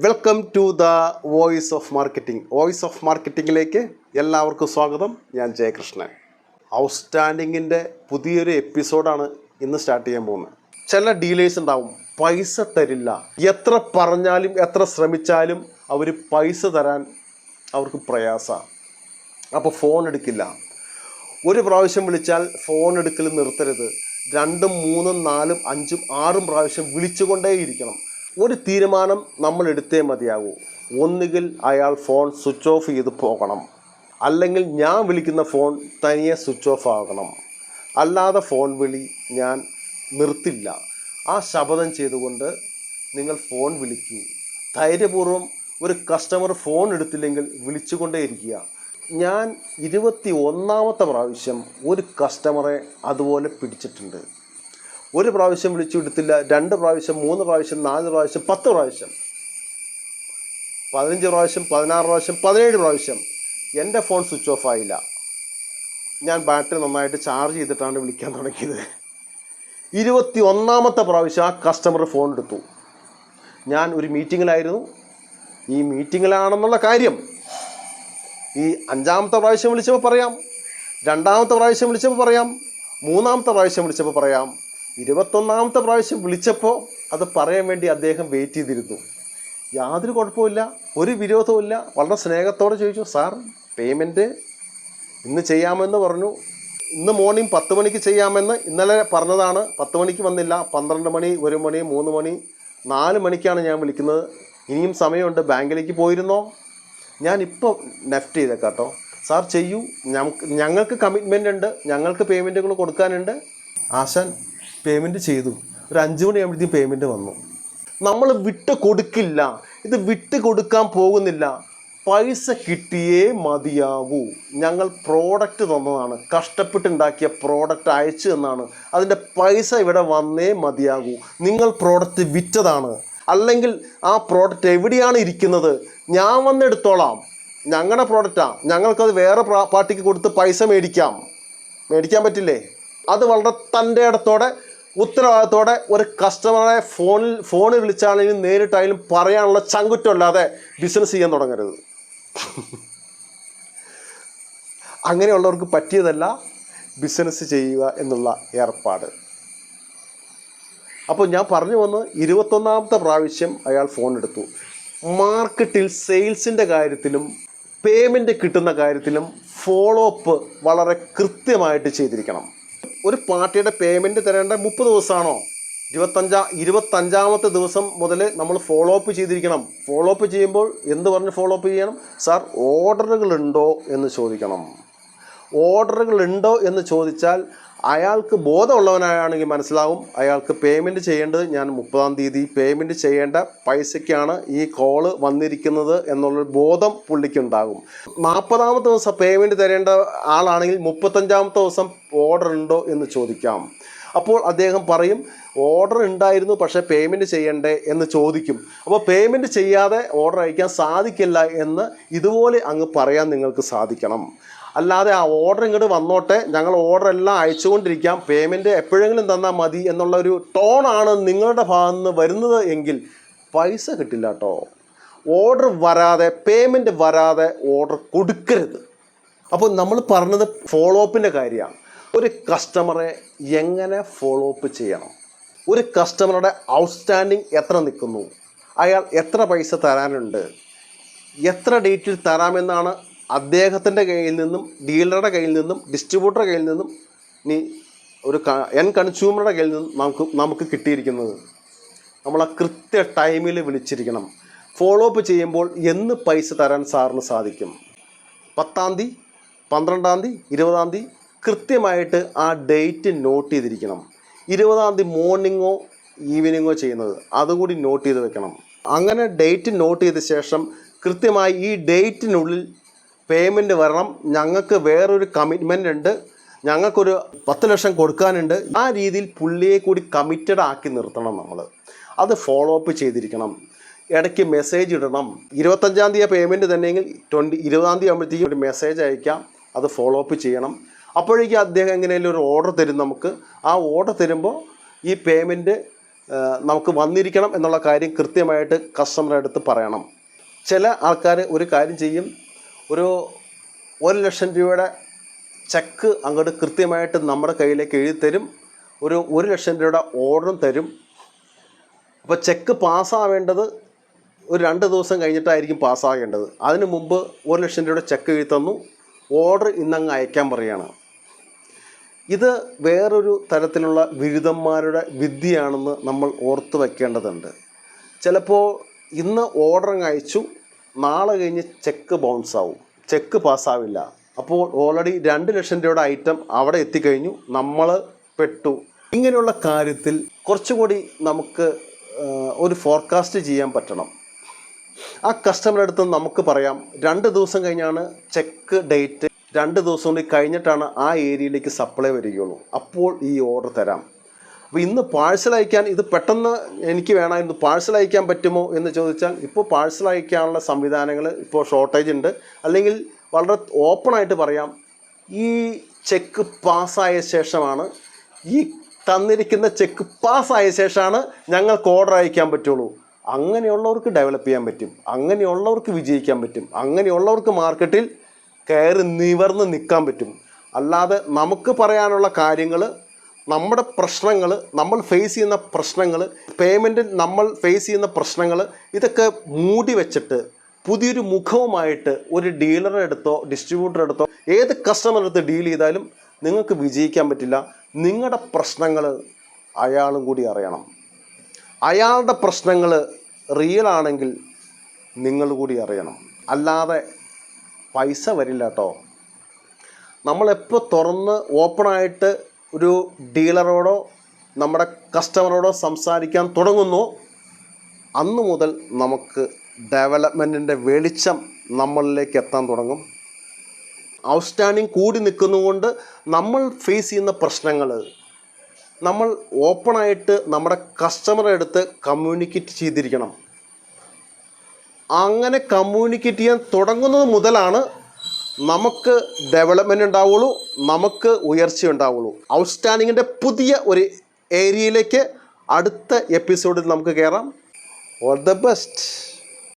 Welcome to the voice of marketing. Voice of മാർക്കറ്റിങ്ങിലേക്ക് എല്ലാവർക്കും സ്വാഗതം. ഞാൻ ജയകൃഷ്ണൻ. ഔട്ട്സ്റ്റാൻഡിങ്ങിൻ്റെ പുതിയൊരു എപ്പിസോഡാണ് ഇന്ന് സ്റ്റാർട്ട് ചെയ്യാൻ പോകുന്നത്. ചില ഡീലേഴ്സ് ഉണ്ടാവും, പൈസ തരില്ല. എത്ര പറഞ്ഞാലും എത്ര ശ്രമിച്ചാലും അവർ പൈസ തരാൻ അവർക്ക് പ്രയാസമാണ്. അപ്പോൾ ഫോൺ എടുക്കില്ല. ഒരു പ്രാവശ്യം വിളിച്ചാൽ ഫോൺ എടുക്കൽ നിർത്തരുത്. 2, 3, 4, 5, 6 പ്രാവശ്യം വിളിച്ചുകൊണ്ടേയിരിക്കണം. ഒരു തീരുമാനം നമ്മൾ എടുത്തേ മതിയാകൂ. ഒന്നുകിൽ അയാൾ ഫോൺ സ്വിച്ച് ഓഫ് ചെയ്ത് പോകണം, അല്ലെങ്കിൽ ഞാൻ വിളിക്കുന്ന ഫോൺ തനിയെ സ്വിച്ച് ഓഫ് ആകണം. അല്ലാതെ ഫോൺ വിളി ഞാൻ നിർത്തില്ല. ആ ശപഥം ചെയ്തുകൊണ്ട് നിങ്ങൾ ഫോൺ വിളിക്കൂ. ധൈര്യപൂർവ്വം ഒരു കസ്റ്റമർ ഫോൺ എടുത്തില്ലെങ്കിൽ വിളിച്ചുകൊണ്ടേയിരിക്കുക. ഞാൻ 21ാമത്തെ പ്രാവശ്യം ഒരു കസ്റ്റമറെ അതുപോലെ പിടിച്ചിട്ടുണ്ട്. ഒരു പ്രാവശ്യം വിളിച്ചു എടുത്തില്ല, 2 പ്രാവശ്യം, 3 പ്രാവശ്യം, 4 പ്രാവശ്യം, 10 പ്രാവശ്യം, 15 പ്രാവശ്യം, 16 പ്രാവശ്യം, 17 പ്രാവശ്യം എൻ്റെ ഫോൺ സ്വിച്ച് ഓഫ് ആയില്ല. ഞാൻ ബാറ്ററി നന്നായിട്ട് ചാർജ് ചെയ്തിട്ടാണ് വിളിക്കാൻ തുടങ്ങിയത്. 21ാമത്തെ പ്രാവശ്യം ആ കസ്റ്റമർ ഫോൺ എടുത്തു. ഞാൻ ഒരു മീറ്റിങ്ങിലായിരുന്നു. ഈ മീറ്റിങ്ങിലാണെന്നുള്ള കാര്യം ഈ 5ാമത്തെ പ്രാവശ്യം വിളിച്ചപ്പോൾ പറയാം, 2ാമത്തെ പ്രാവശ്യം വിളിച്ചപ്പോൾ പറയാം, 3ാമത്തെ പ്രാവശ്യം വിളിച്ചപ്പോൾ പറയാം. 21ാമത്തെ പ്രാവശ്യം വിളിച്ചപ്പോൾ അത് പറയാൻ വേണ്ടി അദ്ദേഹം വെയിറ്റ് ചെയ്തിരുന്നു. യാതൊരു കുഴപ്പമില്ല, ഒരു വിരോധവുമില്ല. വളരെ സ്നേഹത്തോടെ ചോദിച്ചു, സാർ പേയ്മെൻറ്റ് ഇന്ന് ചെയ്യാമെന്ന് പറഞ്ഞു. ഇന്ന് മോർണിംഗ് 10 മണിക്ക് ചെയ്യാമെന്ന് ഇന്നലെ പറഞ്ഞതാണ്. 10 മണിക്ക് വന്നില്ല. 12 മണി, 1 മണി, 3 മണി, 4 മണിക്കാണ് ഞാൻ വിളിക്കുന്നത്. ഇനിയും സമയമുണ്ട്, ബാങ്കിലേക്ക് പോയിരുന്നോ? ഞാനിപ്പോൾ നെഫ്റ്റ് ചെയ്തേക്കാം കേട്ടോ. സാർ ചെയ്യൂ, ഞങ്ങൾക്ക് കമ്മിറ്റ്മെൻ്റ് ഉണ്ട്, ഞങ്ങൾക്ക് പേയ്മെൻറ്റുകൾ കൊടുക്കാനുണ്ട്. ആശാൻ പേയ്മെൻറ്റ് ചെയ്തു. ഒരു 5 മണിയാകുമ്പോഴത്തേക്കും പേയ്മെൻറ്റ് വന്നു. നമ്മൾ വിട്ട് കൊടുക്കില്ല, ഇത് വിട്ട് കൊടുക്കാൻ പോകുന്നില്ല. പൈസ കിട്ടിയേ മതിയാകൂ. ഞങ്ങൾ പ്രോഡക്റ്റ് തന്നതാണ്, കഷ്ടപ്പെട്ടുണ്ടാക്കിയ പ്രോഡക്റ്റ് അയച്ചു തന്നാണ്. അതിൻ്റെ പൈസ ഇവിടെ വന്നേ മതിയാകൂ. നിങ്ങൾ പ്രോഡക്റ്റ് വിറ്റതാണ്, അല്ലെങ്കിൽ ആ പ്രോഡക്റ്റ് എവിടെയാണ് ഇരിക്കുന്നത് ഞാൻ വന്നെടുത്തോളാം. ഞങ്ങളുടെ പ്രോഡക്റ്റാണ്, ഞങ്ങൾക്കത് വേറെ പാർട്ടിക്ക് കൊടുത്ത് പൈസ മേടിക്കാൻ പറ്റില്ലേ? അത് വളരെ തൻ്റെ ഇടത്തോടെ ഉത്തരവാദിത്തോടെ ഒരു കസ്റ്റമറെ ഫോണിൽ വിളിച്ചാണെങ്കിലും നേരിട്ടായാലും പറയാനുള്ള ചങ്കുറ്റമല്ലാതെ ബിസിനസ് ചെയ്യാൻ തുടങ്ങരുത്. അങ്ങനെയുള്ളവർക്ക് പറ്റിയതല്ല ബിസിനസ് ചെയ്യുക എന്നുള്ള ഏർപ്പാട്. അപ്പോൾ ഞാൻ പറഞ്ഞു വന്ന് 21ാമത്തെ പ്രാവശ്യം അയാൾ ഫോൺ എടുത്തു. മാർക്കറ്റിൽ സെയിൽസിൻ്റെ കാര്യത്തിലും പേയ്മെൻറ്റ് കിട്ടുന്ന കാര്യത്തിലും ഫോളോ അപ്പ് വളരെ കൃത്യമായിട്ട് ചെയ്തിരിക്കണം. ഒരു പാർട്ടിയുടെ പേയ്മെൻറ്റ് തരേണ്ട 30 ദിവസമാണോ? 25ാമത്തെ ദിവസം മുതൽ നമ്മൾ ഫോളോ അപ്പ് ചെയ്തിരിക്കണം. ഫോളോ അപ്പ് ചെയ്യുമ്പോൾ എന്ത് പറഞ്ഞ് ഫോളോ അപ്പ് ചെയ്യണം? സാർ ഓർഡറുകളുണ്ടോ എന്ന് ചോദിക്കണം. ഓർഡറുകളുണ്ടോ എന്ന് ചോദിച്ചാൽ അയാൾക്ക് ബോധമുള്ളവനാണെങ്കിൽ മനസ്സിലാവും അയാൾക്ക് പേയ്മെൻറ്റ് ചെയ്യേണ്ടത് ഞാൻ 30ാം തീയതി പേയ്മെൻറ്റ് ചെയ്യേണ്ട പൈസയ്ക്കാണ് ഈ കോള് വന്നിരിക്കുന്നത് എന്നുള്ളൊരു ബോധം പുള്ളിക്കുണ്ടാകും. 40ാമത്തെ ദിവസം പേയ്മെൻറ്റ് തരേണ്ട ആളാണെങ്കിൽ 35ാമത്തെ ദിവസം ഓർഡർ ഉണ്ടോ എന്ന് ചോദിക്കാം. അപ്പോൾ അദ്ദേഹം പറയും ഓർഡർ ഉണ്ടായിരുന്നു പക്ഷേ പേയ്മെൻറ്റ് ചെയ്യണ്ടേ എന്ന് ചോദിക്കും. അപ്പോൾ പേയ്മെൻറ്റ് ചെയ്യാതെ ഓർഡർ അയക്കാൻ സാധിക്കില്ല എന്ന് ഇതുപോലെ അങ്ങ് പറയാൻ നിങ്ങൾക്ക് സാധിക്കണം. അല്ലാതെ ആ ഓർഡർ ഇങ്ങോട്ട് വന്നോട്ടെ, ഞങ്ങൾ ഓർഡർ എല്ലാം അയച്ചുകൊണ്ടിരിക്കാം, പേയ്മെൻറ്റ് എപ്പോഴെങ്കിലും തന്നാൽ മതി എന്നുള്ളൊരു ടോണാണ് നിങ്ങളുടെ ഭാഗത്ത് നിന്ന് വരുന്നത് എങ്കിൽ പൈസ കിട്ടില്ല കേട്ടോ. ഓർഡർ വരാതെ, പേയ്മെൻറ്റ് വരാതെ ഓർഡർ കൊടുക്കരുത്. അപ്പോൾ നമ്മൾ പറഞ്ഞത് ഫോളോ അപ്പിൻ്റെ കാര്യമാണ്. ഒരു കസ്റ്റമറെ എങ്ങനെ ഫോളോ അപ്പ് ചെയ്യണം, ഒരു കസ്റ്റമറുടെ ഔട്ട്സ്റ്റാൻഡിങ് എത്ര നിൽക്കുന്നു, അയാൾ എത്ര പൈസ തരാനുണ്ട്, എത്ര ഡേറ്റിൽ തരാമെന്നാണ് അദ്ദേഹത്തിൻ്റെ കയ്യിൽ നിന്നും, ഡീലറുടെ കയ്യിൽ നിന്നും, ഡിസ്ട്രിബ്യൂട്ടറുടെ കയ്യിൽ നിന്നും, ഇനി ഒരു കൺസ്യൂമറുടെ കയ്യിൽ നിന്നും നമുക്ക് കിട്ടിയിരിക്കുന്നത്. നമ്മൾ ആ കൃത്യ ടൈമിൽ വിളിച്ചിരിക്കണം. ഫോളോ അപ്പ് ചെയ്യുമ്പോൾ എന്ന് പൈസ തരാൻ സാറിന് സാധിക്കും? 10ാം തീയതി, 12ാം തീയതി, 20ാം തീയതി കൃത്യമായിട്ട് ആ ഡേറ്റ് നോട്ട് ചെയ്തിരിക്കണം. 20ാം തീയതി മോർണിംഗോ ഈവനിങ്ങോ ചെയ്യുന്നത് അതുകൂടി നോട്ട് ചെയ്ത് വെക്കണം. അങ്ങനെ ഡേറ്റ് നോട്ട് ചെയ്ത ശേഷം കൃത്യമായി ഈ ഡേറ്റിനുള്ളിൽ പേയ്മെൻറ്റ് വരണം. ഞങ്ങൾക്ക് വേറൊരു കമ്മിറ്റ്മെൻ്റ് ഉണ്ട്, ഞങ്ങൾക്കൊരു 10 ലക്ഷം കൊടുക്കാനുണ്ട്. ആ രീതിയിൽ പുള്ളിയെ കൂടി കമ്മിറ്റഡ് ആക്കി നിർത്തണം. നമ്മൾ അത് ഫോളോ അപ്പ് ചെയ്തിരിക്കണം. ഇടയ്ക്ക് മെസ്സേജ് ഇടണം. 25ാം തീയതി പേയ്മെൻറ്റ് തന്നെയെങ്കിൽ 20ാം തീയതി ആകുമ്പോഴത്തേക്കും ഒരു മെസ്സേജ് അയക്കാം. അത് ഫോളോ അപ്പ് ചെയ്യണം. അപ്പോഴേക്കും അദ്ദേഹം എങ്ങനെയും ഒരു ഓർഡർ തരും നമുക്ക്. ആ ഓർഡർ തരുമ്പോൾ ഈ പേയ്മെൻറ്റ് നമുക്ക് വന്നിരിക്കണം എന്നുള്ള കാര്യം കൃത്യമായിട്ട് കസ്റ്റമറുടെ അടുത്ത് പറയണം. ചില ആൾക്കാർ ഒരു കാര്യം ചെയ്യും, ഒരു 1,00,000 രൂപയുടെ ചെക്ക് അങ്ങോട്ട് കൃത്യമായിട്ട് നമ്മുടെ കയ്യിലേക്ക് എഴുതി തരും, ഒരു 1,00,000 രൂപയുടെ ഓർഡറും തരും. അപ്പോൾ ചെക്ക് പാസ്സാവേണ്ടത് ഒരു 2 ദിവസം കഴിഞ്ഞിട്ടായിരിക്കും പാസ്സാകേണ്ടത്. അതിന് മുമ്പ് 1,00,000 രൂപയുടെ ചെക്ക് എഴുതി തന്നു, ഓർഡർ ഇന്നങ്ങ് അയക്കാൻ പറയുകയാണ്. ഇത് വേറൊരു തരത്തിലുള്ള ബിരുദന്മാരുടെ വിദ്യയാണെന്ന് നമ്മൾ ഓർത്ത് വയ്ക്കേണ്ടതുണ്ട്. ചിലപ്പോൾ ഇന്ന് ഓർഡർ അയച്ചു, നാളെ കഴിഞ്ഞ് ചെക്ക് ബൗൺസ് ആവും, ചെക്ക് പാസ്സാവില്ല. അപ്പോൾ ഓൾറെഡി 2,00,000 രൂപയുടെ ഐറ്റം അവിടെ എത്തിക്കഴിഞ്ഞു, നമ്മൾ പെട്ടു. ഇങ്ങനെയുള്ള കാര്യത്തിൽ കുറച്ചുകൂടി നമുക്ക് ഒരു ഫോർകാസ്റ്റ് ചെയ്യാൻ പറ്റണം. ആ കസ്റ്റമറുടെ അടുത്ത് നമുക്ക് പറയാം, 2 ദിവസം കഴിഞ്ഞാണ് ചെക്ക് ഡേറ്റ്, 2 ദിവസം കൂടി കഴിഞ്ഞിട്ടാണ് ആ ഏരിയയിലേക്ക് സപ്ലൈ വരികയുള്ളൂ, അപ്പോൾ ഈ ഓർഡർ തരാം. അപ്പോൾ ഇന്ന് പാഴ്സൽ അയക്കാൻ, ഇത് പെട്ടെന്ന് എനിക്ക് വേണമായിരുന്നു, പാഴ്സൽ അയക്കാൻ പറ്റുമോ എന്ന് ചോദിച്ചാൽ ഇപ്പോൾ പാഴ്സൽ അയക്കാനുള്ള സംവിധാനങ്ങൾ ഇപ്പോൾ ഷോർട്ടേജ് ഉണ്ട്. അല്ലെങ്കിൽ വളരെ ഓപ്പണായിട്ട് പറയാം, ഈ ചെക്ക് പാസ്സായ ശേഷമാണ്, ഈ തന്നിരിക്കുന്ന ചെക്ക് പാസ്സായ ശേഷമാണ് ഞങ്ങൾക്ക് ഓർഡർ അയക്കാൻ പറ്റുള്ളൂ. അങ്ങനെയുള്ളവർക്ക് ഡെവലപ്പ് ചെയ്യാൻ പറ്റും, അങ്ങനെയുള്ളവർക്ക് വിജയിക്കാൻ പറ്റും, അങ്ങനെയുള്ളവർക്ക് മാർക്കറ്റിൽ കയറി നിവർന്ന് നിൽക്കാൻ പറ്റും. അല്ലാതെ നമുക്ക് പറയാനുള്ള കാര്യങ്ങൾ, നമ്മുടെ പ്രശ്നങ്ങൾ, നമ്മൾ ഫേസ് ചെയ്യുന്ന പ്രശ്നങ്ങൾ, പേയ്മെൻറ്റിൽ നമ്മൾ ഫേസ് ചെയ്യുന്ന പ്രശ്നങ്ങൾ, ഇതൊക്കെ മൂടി വെച്ചിട്ട് പുതിയൊരു മുഖവുമായിട്ട് ഒരു ഡീലറെ അടുത്തോ ഡിസ്ട്രിബ്യൂട്ടറെ അടുത്തോ ഏത് കസ്റ്റമറെ അടുത്ത് ഡീൽ ചെയ്താലും നിങ്ങൾക്ക് വിജയിക്കാൻ പറ്റില്ല. നിങ്ങളുടെ പ്രശ്നങ്ങൾ അയാളും കൂടി അറിയണം. അയാളുടെ പ്രശ്നങ്ങൾ റിയൽ ആണെങ്കിൽ നിങ്ങൾ കൂടി അറിയണം. അല്ലാതെ പൈസ വരില്ല കേട്ടോ. നമ്മളെപ്പോൾ തുറന്ന് ഓപ്പണായിട്ട് ഒരു ഡീലറോടോ നമ്മുടെ കസ്റ്റമറോടോ സംസാരിക്കാൻ തുടങ്ങുന്നു, അന്ന് മുതൽ നമുക്ക് ഡെവലപ്മെൻറ്റിൻ്റെ വെളിച്ചം നമ്മളിലേക്ക് എത്താൻ തുടങ്ങും. ഔട്ട്സ്റ്റാൻഡിങ് കൂടി നിൽക്കുന്നതുകൊണ്ട് നമ്മൾ ഫേസ് ചെയ്യുന്ന പ്രശ്നങ്ങൾ നമ്മൾ ഓപ്പണായിട്ട് നമ്മുടെ കസ്റ്റമറെ അടുത്ത് കമ്മ്യൂണിക്കേറ്റ് ചെയ്തിരിക്കണം. അങ്ങനെ കമ്മ്യൂണിക്കേറ്റ് ചെയ്യാൻ തുടങ്ങുന്നത് മുതലാണ് നമുക്ക് ഡെവലപ്മെൻറ്റ് ഉണ്ടാവുള്ളൂ, നമുക്ക് ഉയർച്ച ഉണ്ടാവുള്ളൂ. ഔട്ട്സ്റ്റാൻഡിങ്ങിൻ്റെ പുതിയ ഒരു ഏരിയയിലേക്ക് അടുത്ത എപ്പിസോഡിൽ നമുക്ക് കയറാം. All the best.